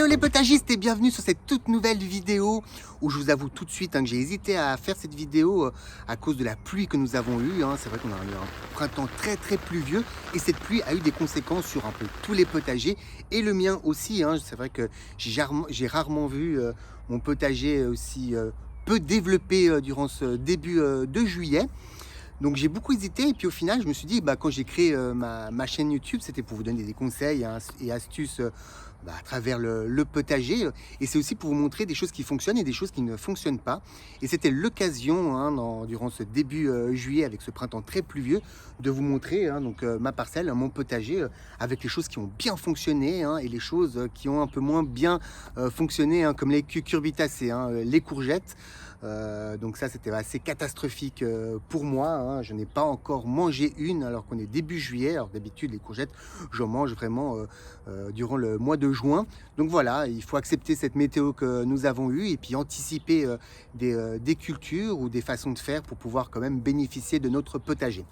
Hello les potagistes et bienvenue sur cette toute nouvelle vidéo où je vous avoue tout de suite que j'ai hésité à faire cette vidéo à cause de la pluie que nous avons eue. C'est vrai qu'on a eu un printemps très pluvieux et cette pluie a eu des conséquences sur un peu tous les potagers et le mien aussi. C'est vrai que j'ai rarement vu mon potager aussi peu développé durant ce début de juillet. Donc j'ai beaucoup hésité et puis au final je me suis dit quand j'ai créé ma chaîne YouTube, c'était pour vous donner des conseils et astuces à travers le potager, et c'est aussi pour vous montrer des choses qui fonctionnent et des choses qui ne fonctionnent pas. Et c'était l'occasion durant ce début juillet avec ce printemps très pluvieux de vous montrer ma parcelle, mon potager avec les choses qui ont bien fonctionné et les choses qui ont un peu moins bien fonctionné, comme les cucurbitacées, les courgettes. Donc ça c'était assez catastrophique pour moi. Je n'ai pas encore mangé une alors qu'on est début juillet. Alors d'habitude les courgettes j'en mange vraiment durant le mois de juin. Donc voilà, il faut accepter cette météo que nous avons eue et puis anticiper des cultures ou des façons de faire pour pouvoir quand même bénéficier de notre potager.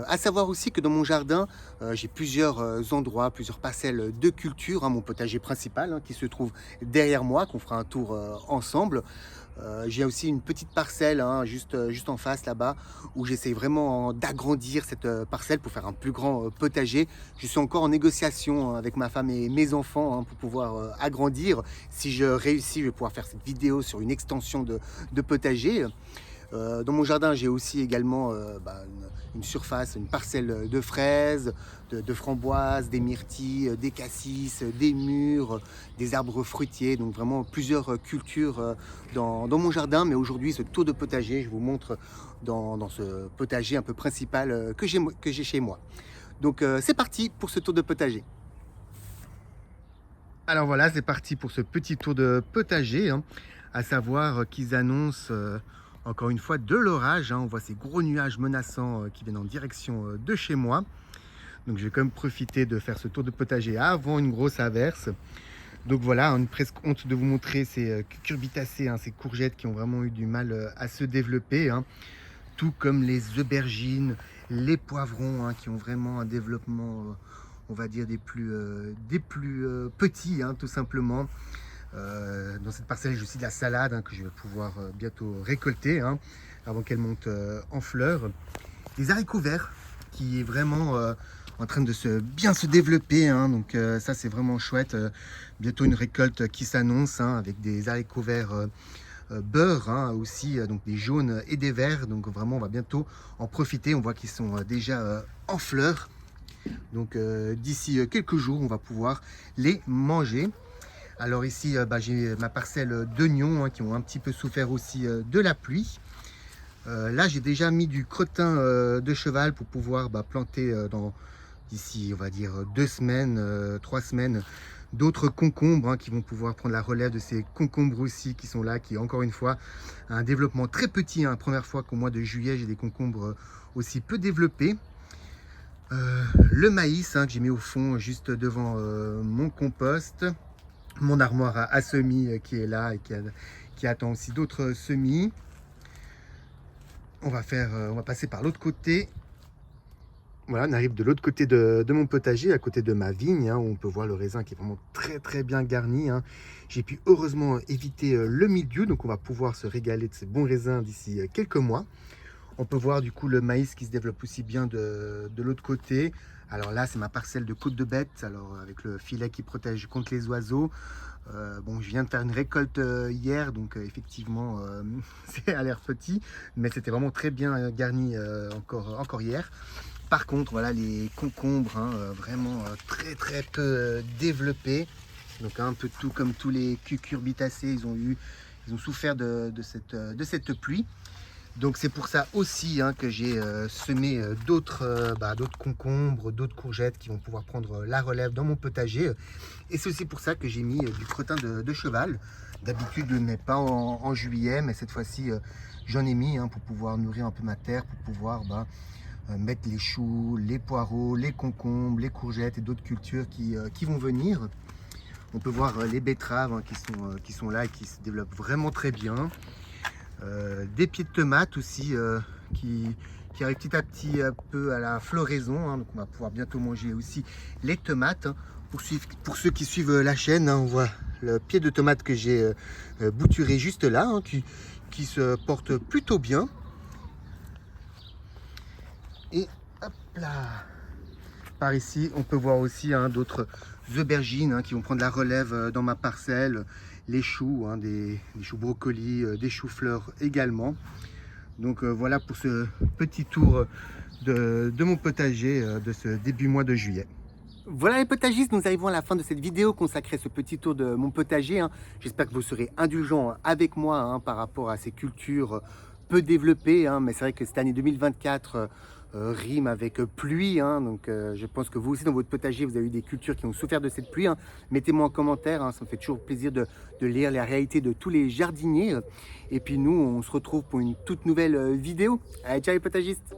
À savoir aussi que dans mon jardin, j'ai plusieurs endroits, plusieurs parcelles de culture. Mon potager principal qui se trouve derrière moi, qu'on fera un tour ensemble. J'ai aussi une petite parcelle juste en face là-bas où j'essaie vraiment d'agrandir cette parcelle pour faire un plus grand potager. Je suis encore en négociation avec ma femme et mes enfants pour pouvoir agrandir. Si je réussis, je vais pouvoir faire cette vidéo sur une extension de potager. Dans mon jardin, j'ai aussi également une surface, une parcelle de fraises, de framboises, des myrtilles, des cassis, des mûres, des arbres fruitiers. Donc vraiment plusieurs cultures dans mon jardin. Mais aujourd'hui, ce tour de potager, je vous montre dans ce potager un peu principal que j'ai chez moi. Donc c'est parti pour ce tour de potager. Alors voilà, c'est parti pour ce petit tour de potager, à savoir qu'ils annoncent encore une fois de l'orage. On voit ces gros nuages menaçants qui viennent en direction de chez moi. Donc je vais quand même profiter de faire ce tour de potager avant une grosse averse. Donc voilà, une presque honte de vous montrer ces cucurbitacées, ces courgettes qui ont vraiment eu du mal à se développer. Tout comme les aubergines, les poivrons qui ont vraiment un développement, on va dire, des plus petits, tout simplement. Dans cette parcelle, j'ai aussi de la salade que je vais pouvoir bientôt récolter avant qu'elle monte en fleurs. Des haricots verts qui est vraiment en train de bien se développer. Donc ça, c'est vraiment chouette. Bientôt une récolte qui s'annonce avec des haricots verts beurre aussi, donc des jaunes et des verts. Donc vraiment, on va bientôt en profiter. On voit qu'ils sont déjà en fleurs. Donc d'ici quelques jours, on va pouvoir les manger. Alors ici, j'ai ma parcelle d'oignons qui ont un petit peu souffert aussi de la pluie. Là, j'ai déjà mis du crottin de cheval pour pouvoir planter d'ici, on va dire, 2 semaines, 3 semaines, d'autres concombres qui vont pouvoir prendre la relève de ces concombres aussi qui sont là, qui encore une fois un développement très petit. Première fois qu'au mois de juillet, j'ai des concombres aussi peu développés. Le maïs que j'ai mis au fond juste devant mon compost. Mon armoire à semis qui est là et qui attend aussi d'autres semis. On va passer par l'autre côté. Voilà, on arrive de l'autre côté de mon potager, à côté de ma vigne, où on peut voir le raisin qui est vraiment très bien garni. J'ai pu heureusement éviter le mildiou, donc on va pouvoir se régaler de ces bons raisins d'ici quelques mois. On peut voir du coup le maïs qui se développe aussi bien de l'autre côté. Alors là, c'est ma parcelle de côte de bête, alors avec le filet qui protège contre les oiseaux. Je viens de faire une récolte hier, donc effectivement, c'est à l'air petit, mais c'était vraiment très bien garni encore hier. Par contre, voilà les concombres, vraiment très peu développés. Donc un peu tout comme tous les cucurbitacées, ils ont souffert de cette pluie. Donc c'est pour ça aussi que j'ai semé d'autres concombres, d'autres courgettes qui vont pouvoir prendre la relève dans mon potager. Et c'est aussi pour ça que j'ai mis du crottin de cheval. D'habitude je ne mets pas en juillet, mais cette fois-ci j'en ai mis pour pouvoir nourrir un peu ma terre, pour pouvoir mettre les choux, les poireaux, les concombres, les courgettes et d'autres cultures qui vont venir. On peut voir les betteraves qui sont là et qui se développent vraiment très bien. Des pieds de tomates aussi qui arrivent petit à petit un peu à la floraison. Donc on va pouvoir bientôt manger aussi les tomates. Pour ceux qui suivent la chaîne, hein, on voit le pied de tomate que j'ai bouturé juste là, hein, qui se porte plutôt bien. Et hop là, par ici, on peut voir aussi hein, d'autres aubergines hein, qui vont prendre la relève dans ma parcelle, les choux, hein, des choux brocolis, des choux-fleurs également. Donc voilà pour ce petit tour de mon potager de ce début mois de juillet. Voilà les potagistes, nous arrivons à la fin de cette vidéo consacrée à ce petit tour de mon potager. Hein. J'espère que vous serez indulgents avec moi hein, par rapport à ces cultures peu développées. Hein. Mais c'est vrai que cette année 2024 rime avec pluie. Hein. Donc je pense que vous aussi dans votre potager, vous avez eu des cultures qui ont souffert de cette pluie. Hein. Mettez-moi en commentaire, hein. Ça me fait toujours plaisir de lire la réalité de tous les jardiniers. Et puis nous, on se retrouve pour une toute nouvelle vidéo. Allez, ciao les potagistes!